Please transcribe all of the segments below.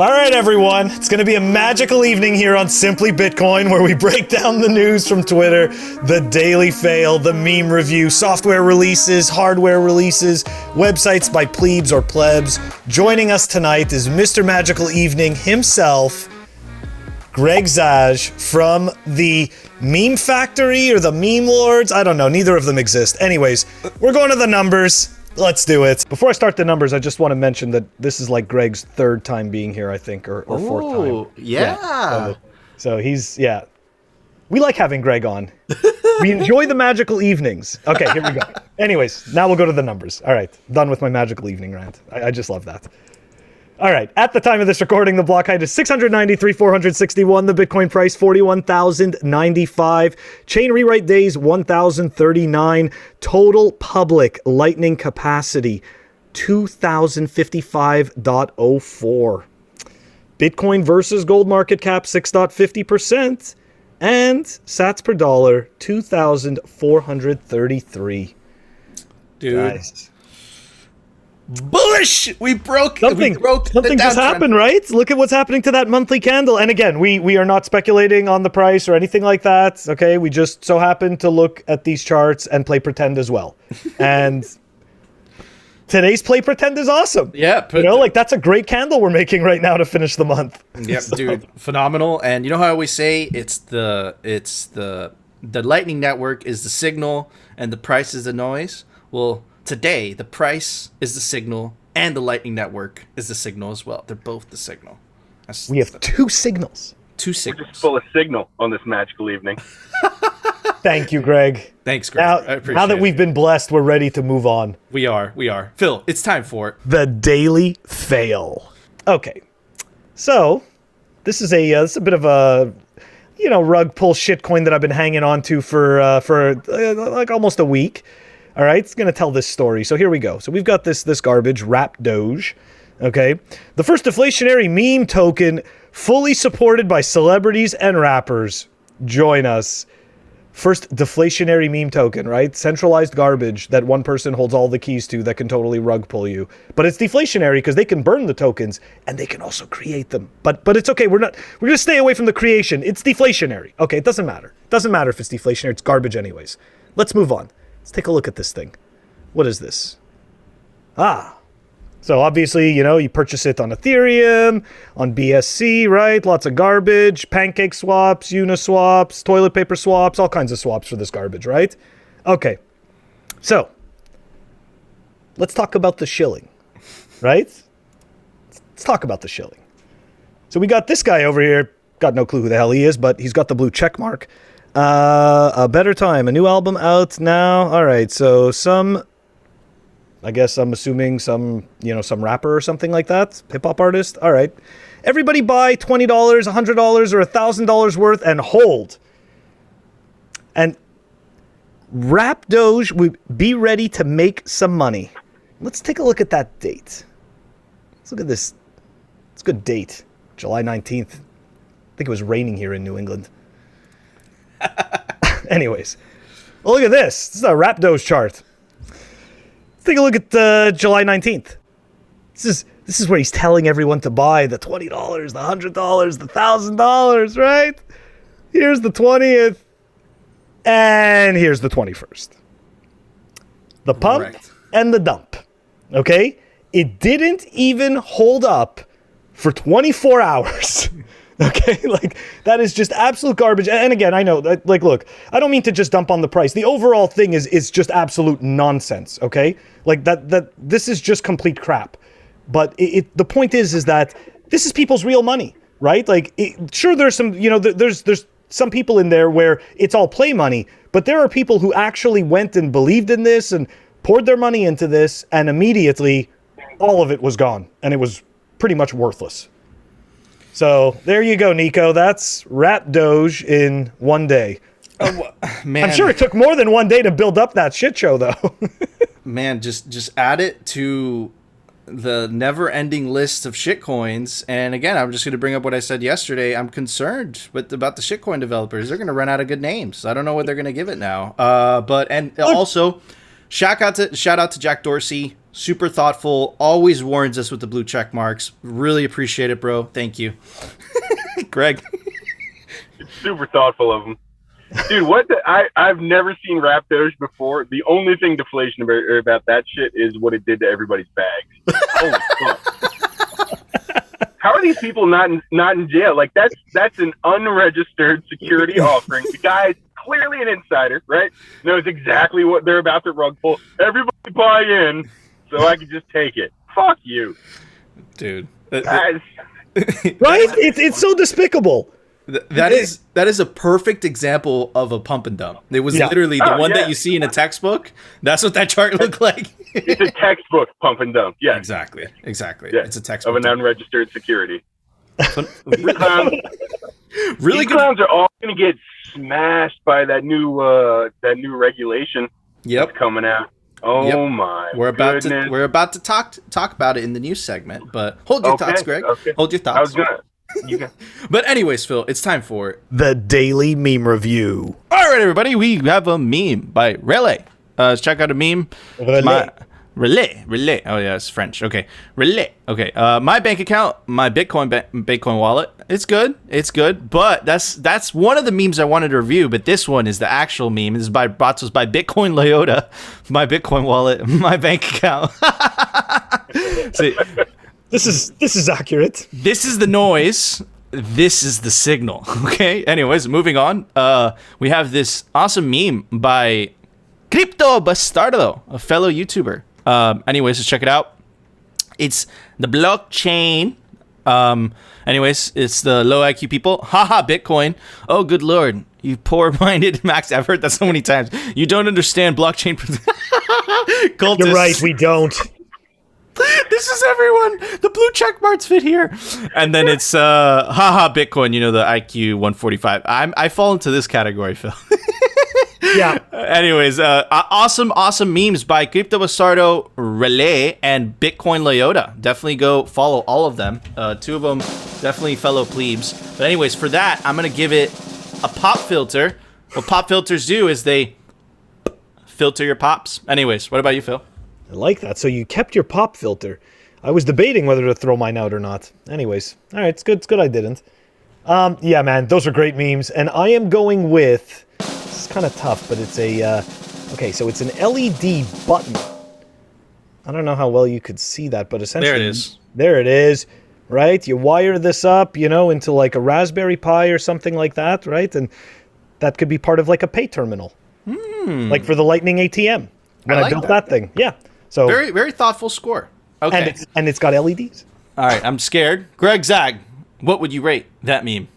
All right, everyone. It's going to be a magical evening here on Simply Bitcoin, where we break down the news from Twitter, the daily fail, the meme review, software releases, hardware releases, websites by plebes or plebs. Joining us tonight is Mr. Magical Evening himself, Greg Zaj, from the Meme Factory or the Meme Lords. I don't know. Neither of them exist. Anyways, we're going to the numbers. Let's do it. Before I start the numbers, I just want to mention that this is like Greg's third time being here, I think, or fourth time. Yeah. So he's, yeah. We like having Greg on. We enjoy the magical evenings. Okay, here we go. Anyways, now we'll go to the numbers. All right, done with my magical evening rant. I just love that. All right, at the time of this recording, the block height is 693,461. The Bitcoin price, 41,095. Chain rewrite days, 1,039. Total public Lightning capacity, 2,055.04. Bitcoin versus gold market cap, 6.50%. And sats per dollar, 2,433. Dude. Guys. Bullish! We broke Something just happened, right? Look at what's happening to that monthly candle. And again, we are not speculating on the price or anything like that. Okay, we just so happen to look at these charts and play pretend as well. And today's play pretend is awesome. Yeah, like that's a great candle we're making right now to finish the month. Yep, so. Dude, phenomenal. And you know how I always say it's the Lightning Network is the signal and the price is the noise. Well, today, the price is the signal, and the Lightning Network is the signal as well. They're both the signal. We have two signals. Two signals. We're just full of signal on this magical evening. Thank you, Greg. Thanks, Greg. Now that we've been blessed, we're ready to move on. We are. Phil, it's time for the daily fail. Okay, so this is a bit of a rug pull shitcoin that I've been hanging on to for like almost a week. All right, it's going to tell this story. So here we go. So we've got this garbage, Wrap Doge, okay? The first deflationary meme token fully supported by celebrities and rappers. Join us. First deflationary meme token, right? Centralized garbage that one person holds all the keys to that can totally rug pull you. But it's deflationary because they can burn the tokens and they can also create them. But it's okay. We're going to stay away from the creation. It's deflationary. Okay, it doesn't matter. It doesn't matter if it's deflationary. It's garbage anyways. Let's move on. Let's take a look at this thing. What is this? So obviously, you purchase it on Ethereum, on BSC, right? Lots of garbage, pancake swaps, Uniswaps, toilet paper swaps, all kinds of swaps for this garbage, right? Okay. So let's talk about the shilling, right? Let's talk about the shilling. So we got this guy over here. Got no clue who the hell he is, but he's got the blue check mark. A Better Time, a new album out now. All right, so I guess I'm assuming some rapper or something like that, hip hop artist. All right, everybody buy $20, $100, or $1,000 worth and hold. And Wrap Doge would be ready to make some money. Let's take a look at that date. Let's look at this. It's a good date, July 19th. I think it was raining here in New England. Anyways, well, look at this. This is a Wrap Doge chart. Let's take a look at July 19th. This is where he's telling everyone to buy the $20, the $100, the $1,000, right? Here's the 20th, and here's the 21st. The pump and the dump. Okay? It didn't even hold up for 24 hours. Okay, like that is just absolute garbage. And again, I know, like, look, I don't mean to just dump on the price. The overall thing is just absolute nonsense. Okay, like that this is just complete crap. But the point is that this is people's real money, right? Like, sure, there's some, there's some people in there where it's all play money, but there are people who actually went and believed in this and poured their money into this, and immediately all of it was gone, and it was pretty much worthless. So there you go, Nico. That's Wrap Doge in one day. Oh, man. I'm sure it took more than one day to build up that shit show, though. Man, just add it to the never-ending list of shitcoins. And again, I'm just going to bring up what I said yesterday. I'm concerned about the shitcoin developers. They're going to run out of good names. I don't know what they're going to give it now. Also, shout out to Jack Dorsey. Super thoughtful. Always warns us with the blue check marks. Really appreciate it, bro. Thank you. Greg. It's super thoughtful of him. Dude, I've never seen Rap Doge before. The only thing deflationary about that shit is what it did to everybody's bags. Holy fuck. How are these people not in jail? Like, that's an unregistered security offering. The guy's clearly an insider, right? Knows exactly what they're about to rug pull. Everybody buy in so I can just take it. Fuck you. Dude. Right? It's so despicable. That is a perfect example of a pump and dump. It was literally the one that you see in a textbook. That's what that chart looked like. It's a textbook pump and dump. Yeah, exactly. Yeah. It's a textbook of an unregistered security. really These clowns are all going to get smashed by that new regulation. That's coming out. Oh my! We're about to talk about it in the news segment, but hold your thoughts, Greg. Okay. Hold your thoughts. I was gonna. But anyways, Phil, it's time for the Daily Meme Review. All right, everybody, we have a meme by Relay. Let's check out a meme. Relay. Oh yeah, it's French. Okay, Relay. Okay, my bank account, my Bitcoin wallet. It's good. But that's one of the memes I wanted to review. But this one is the actual meme. This is brought to us by Bitcoin Leota. My Bitcoin wallet, my bank account. See, This is accurate. this is the noise. This is the signal. Okay. Anyways, moving on. We have this awesome meme by Crypto Bastardo, a fellow YouTuber. Anyways, let's check it out. It's the blockchain. Anyways, it's the low IQ people. Haha, Bitcoin. Oh, good lord. You poor-minded Max. I've heard that so many times. You don't understand blockchain. Cultists. You're right, we don't. This is everyone. The blue check marks fit here. And then it's haha Bitcoin, you know, the IQ 145. I fall into this category, Phil. Yeah. Anyways, awesome memes by Crypto Bastardo, Relay, and Bitcoin Leota. Definitely go follow all of them. Two of them definitely fellow plebes. But anyways, for that, I'm going to give it a pop filter. What pop filters do is they filter your pops. Anyways, what about you, Phil? I like that. So you kept your pop filter. I was debating whether to throw mine out or not. Anyways, all right, it's good. It's good I didn't. Yeah, man, those are great memes. And I am going with, this is kind of tough, but it's a, okay, so it's an LED button. I don't know how well you could see that, but essentially. There it is. There it is, right? You wire this up, you know, into like a Raspberry Pi or something like that, right? And that could be part of like a pay terminal. Like for the Lightning ATM. When I built that thing. Yeah. So very, very thoughtful score. Okay. And it's got LEDs. All right, I'm scared. Greg Zag, what would you rate that meme?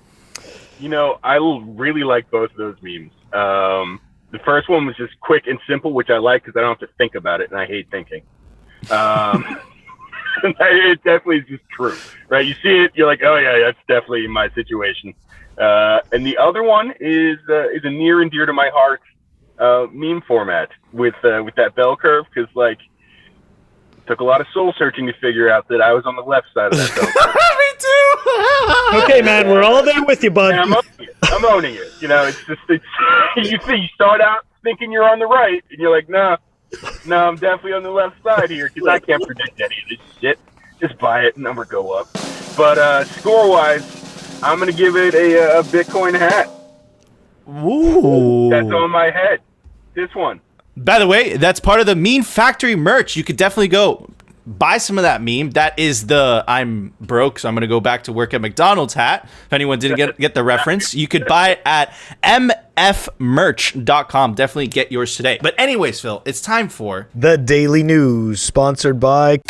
You know, I really like both of those memes. The first one was just quick and simple, which I like because I don't have to think about it, and I hate thinking. It definitely is just true, right? You see it, you're like, oh yeah, that's definitely my situation. And the other one is a near and dear to my heart meme format with that bell curve, because like. Took a lot of soul searching to figure out that I was on the left side of that bell. Me too. Okay, man, we're all there with you, bud. And I'm owning it. You know, you start out thinking you're on the right, and you're like, no, I'm definitely on the left side here because I can't predict any of this shit. Just buy it, number go up. But score-wise, I'm gonna give it a Bitcoin hat. Ooh. That's on my head. This one. By the way, that's part of the Meme Factory merch. You could definitely go buy some of that meme. That is the I'm broke, so I'm going to go back to work at McDonald's hat. If anyone didn't get the reference, you could buy it at mfmerch.com. Definitely get yours today. But anyways, Phil, it's time for The Daily News, sponsored by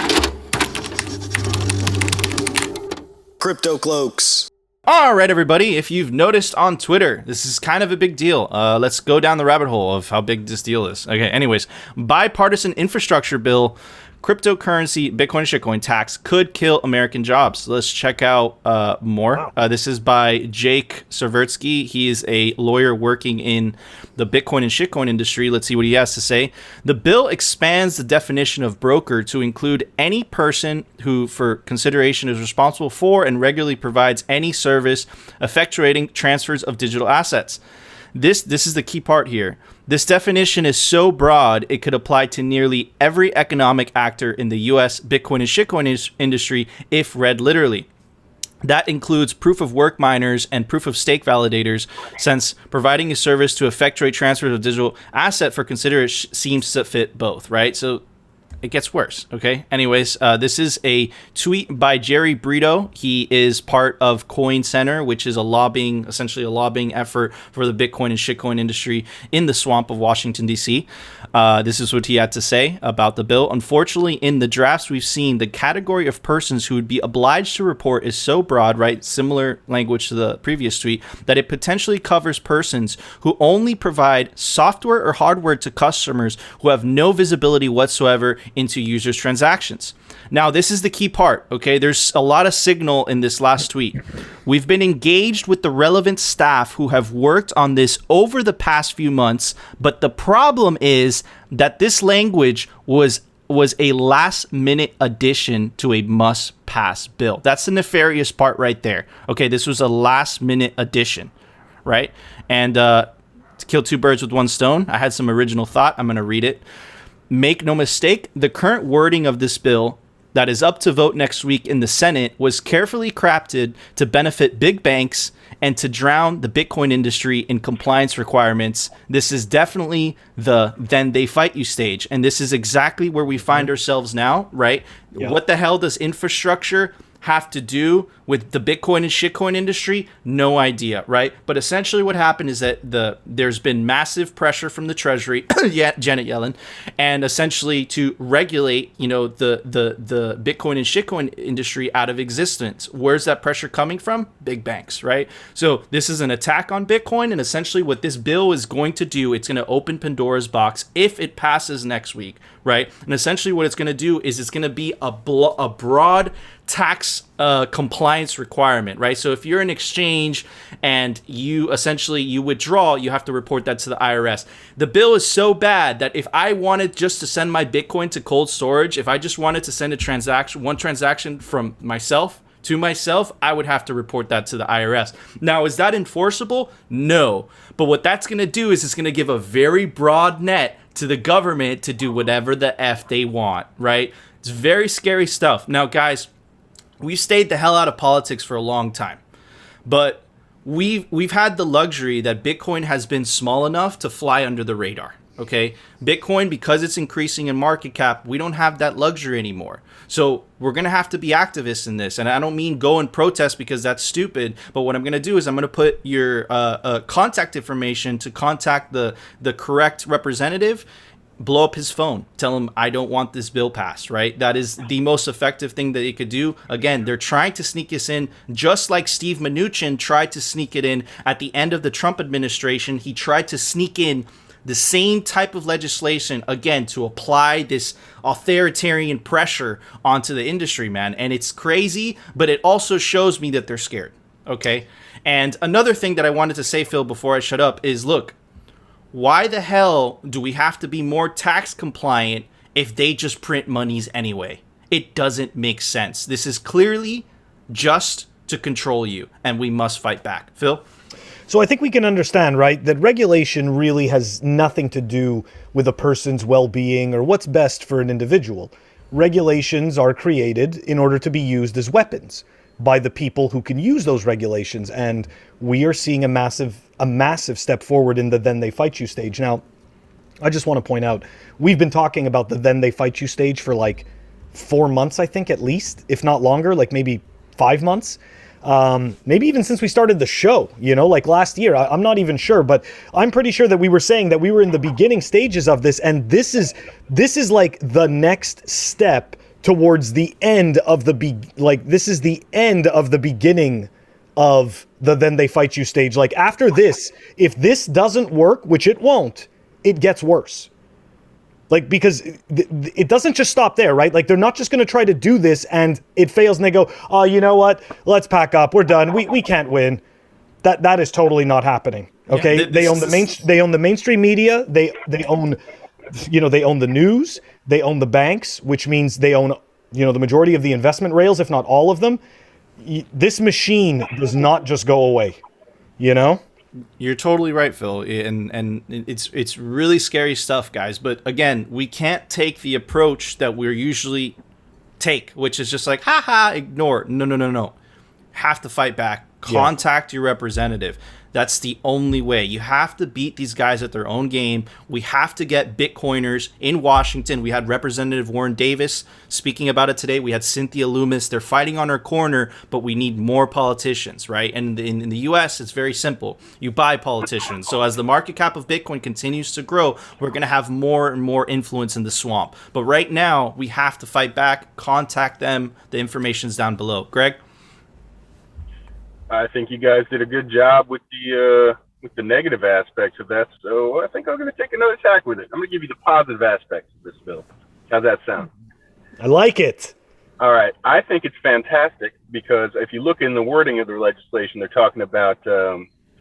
Crypto Cloaks. All right, everybody, if you've noticed on Twitter, this is kind of a big deal. Let's go down the rabbit hole of how big this deal is. Okay, anyways, bipartisan infrastructure bill, cryptocurrency, Bitcoin and shitcoin tax could kill American jobs. Let's check out more. Wow. This is by Jake Servertsky. He is a lawyer working in the Bitcoin and shitcoin industry. Let's see what he has to say. The bill expands the definition of broker to include any person who, for consideration, is responsible for and regularly provides any service effectuating transfers of digital assets. This is the key part here. This definition is so broad, it could apply to nearly every economic actor in the US Bitcoin and shitcoin industry if read literally. That includes proof of work miners and proof of stake validators, since providing a service to effectuate transfers of digital asset for consideration seems to fit both, right? So it gets worse, okay? Anyways, this is a tweet by Jerry Brito. He is part of Coin Center, which is essentially a lobbying effort for the Bitcoin and shitcoin industry in the swamp of Washington, D.C. This is what he had to say about the bill. Unfortunately, in the drafts we've seen, the category of persons who would be obliged to report is so broad, right? Similar language to the previous tweet, that it potentially covers persons who only provide software or hardware to customers who have no visibility whatsoever into users' transactions. Now, this is the key part, okay? There's a lot of signal in this last tweet. We've been engaged with the relevant staff who have worked on this over the past few months, but the problem is that this language was a last-minute addition to a must-pass bill. That's the nefarious part right there. Okay, this was a last-minute addition, right? And to kill two birds with one stone, I had some original thought. I'm going to read it. Make no mistake, the current wording of this bill that is up to vote next week in the Senate was carefully crafted to benefit big banks and to drown the Bitcoin industry in compliance requirements. This is definitely the then they fight you stage. And this is exactly where we find ourselves now, right? Yeah. What the hell does infrastructure have to do with the Bitcoin and shitcoin industry? No idea, right? But essentially what happened is that there's been massive pressure from the Treasury, Janet Yellen, and essentially to regulate, the Bitcoin and shitcoin industry out of existence. Where's that pressure coming from? Big banks, right? So this is an attack on Bitcoin, and essentially what this bill is going to do, it's going to open Pandora's box if it passes next week, right? And essentially what it's going to do is it's going to be a broad tax compliance requirement, right? So if you're an exchange and you withdraw, you have to report that to the IRS. The bill is so bad that if I wanted just to send my Bitcoin to cold storage, if I just wanted to send one transaction from myself to myself, I would have to report that to the IRS. Now, is that enforceable? No. But what that's going to do is it's going to give a very broad net to the government to do whatever the F they want, right? It's very scary stuff. Now, guys, we've stayed the hell out of politics for a long time, but we've had the luxury that Bitcoin has been small enough to fly under the radar. Okay, Bitcoin, because it's increasing in market cap, we don't have that luxury anymore. So we're going to have to be activists in this. And I don't mean go and protest because that's stupid. But what I'm going to do is I'm going to put your contact information to contact the correct representative. Blow up his phone. Tell him I don't want this bill passed, right? That is the most effective thing that you could do. Again, they're trying to sneak us in just like Steve Mnuchin tried to sneak it in at the end of the Trump administration. He tried to sneak in the same type of legislation, again, to apply this authoritarian pressure onto the industry, man. And it's crazy, but it also shows me that they're scared, okay? And another thing that I wanted to say, Phil, before I shut up is, look, why the hell do we have to be more tax compliant if they just print monies anyway? It doesn't make sense. This is clearly just to control you, and we must fight back. Phil? So I think we can understand, right, that regulation really has nothing to do with a person's well-being or what's best for an individual. Regulations are created in order to be used as weapons by the people who can use those regulations, and we are seeing a massive step forward in the then they fight you stage. Now, I just want to point out, we've been talking about the then they fight you stage for like 4 months, I think, at least, if not longer, like maybe 5 months. Maybe even since we started the show, like last year. I'm not even sure, but I'm pretty sure that we were saying that we were in the beginning stages of this, and this is like the next step towards the end of this is the end of the beginning of the then they fight you stage. Like after this, if this doesn't work, which it won't, it gets worse. Like, because it doesn't just stop there, right? Like, they're not just going to try to do this and it fails and they go, oh, you know what? Let's pack up. We're done. We can't win. That is totally not happening. Okay. Yeah, they own the mainstream media. They own, they own the news. They own the banks, which means they own, the majority of the investment rails, if not all of them. This machine does not just go away, You're totally right, Phil, and it's really scary stuff, guys. But again, we can't take the approach that we're usually take, which is just like, haha, ignore. No. Have to fight back. Contact your representative. That's the only way. You have to beat these guys at their own game. We have to get Bitcoiners in Washington. We had Representative Warren Davis speaking about it today. We had Cynthia Loomis. They're fighting on our corner, but we need more politicians, right? And in the U.S., it's very simple. You buy politicians. So as the market cap of Bitcoin continues to grow, we're going to have more and more influence in the swamp. But right now, we have to fight back, contact them. The information's down below. Greg? I think you guys did a good job with the negative aspects of that. So I think I'm going to take another tack with it. I'm going to give you the positive aspects of this bill. How's that sound? I like it. All right. I think it's fantastic because if you look in the wording of the legislation, they're talking about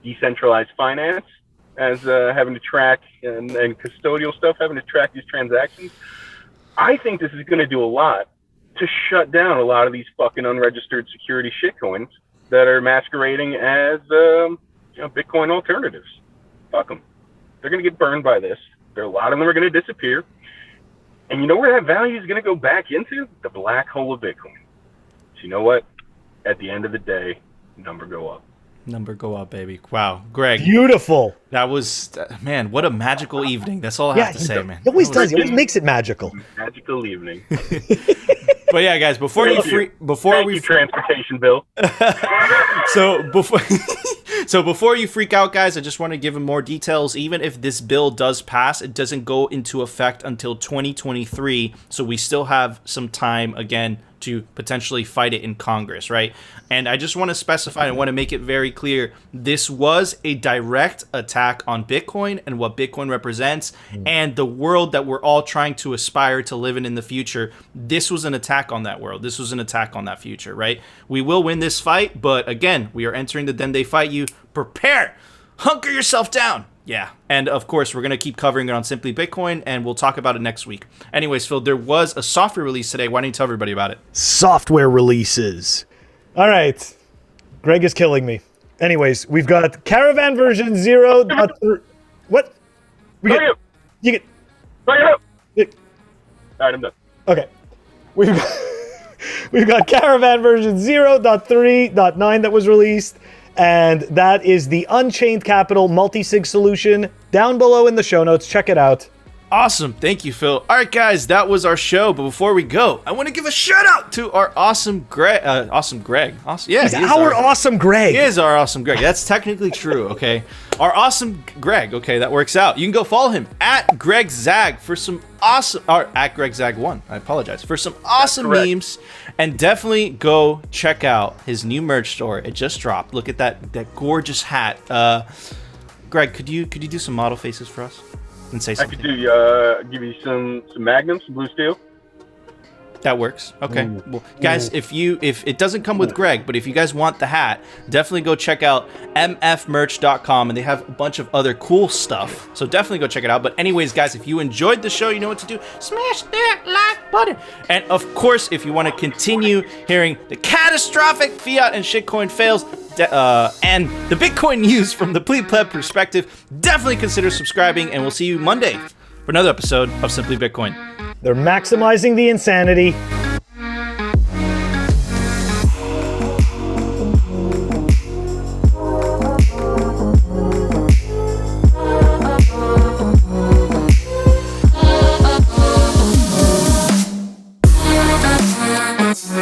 decentralized finance as having to track and custodial stuff, having to track these transactions. I think this is going to do a lot to shut down a lot of these fucking unregistered security shitcoins that are masquerading as Bitcoin alternatives. Fuck them. They're going to get burned by this. A lot of them are going to disappear. And you know where that value is going to go back into? The black hole of Bitcoin. So you know what? At the end of the day, number go up. Number go up, baby. Wow. Greg. Beautiful. That was, man, what a magical evening. That's all I have to say, man. He always does. He always makes it magical. Magical evening. But yeah, guys, before Thank we you, transportation bill. So before you freak out, guys, I just want to give them more details. Even if this bill does pass, it doesn't go into effect until 2023. So we still have some time again to potentially fight it in Congress, right? And I just want to specify, I want to make it very clear, this was a direct attack on Bitcoin and what Bitcoin represents and the world that we're all trying to aspire to live in the future. This was an attack on that world. This was an attack on that future, right? We will win this fight, but again, we are entering the Then They Fight You. Prepare! Hunker yourself down! Yeah, and of course, we're going to keep covering it on Simply Bitcoin, and we'll talk about it next week. Anyways, Phil, there was a software release today. Why don't you tell everybody about it? Software releases. All right. Greg is killing me. Anyways, we've got Caravan version 0. What? You get. All right, I'm done. Okay. We've got Caravan version 0.3.9 that was released. And that is the Unchained Capital multi-sig solution down below in the show notes. Check it out. Awesome. Thank you, Phil. All right, guys, that was our show. But before we go, I want to give a shout out to our awesome Greg. Awesome Greg. Awesome. Yeah, He's our awesome Greg. He is our awesome Greg. That's technically true, okay? Our awesome Greg. Okay, that works out. You can go follow him at Greg Zag for some awesome, or at Greg Zag 1. I apologize for some awesome memes. And definitely go check out his new merch store. It just dropped. Look at that gorgeous hat. Greg, could you do some model faces for us and say something? I could give you some magnums, some blue steel. That works. Okay. Well, guys, if it doesn't come with Greg, but if you guys want the hat, definitely go check out mfmerch.com, and they have a bunch of other cool stuff. So definitely go check it out. But anyways, guys, if you enjoyed the show, you know what to do. Smash that like button. And of course, if you want to continue hearing the catastrophic fiat and shitcoin fails and the Bitcoin news from the pleb perspective, definitely consider subscribing, and we'll see you Monday for another episode of Simply Bitcoin. They're maximizing the insanity.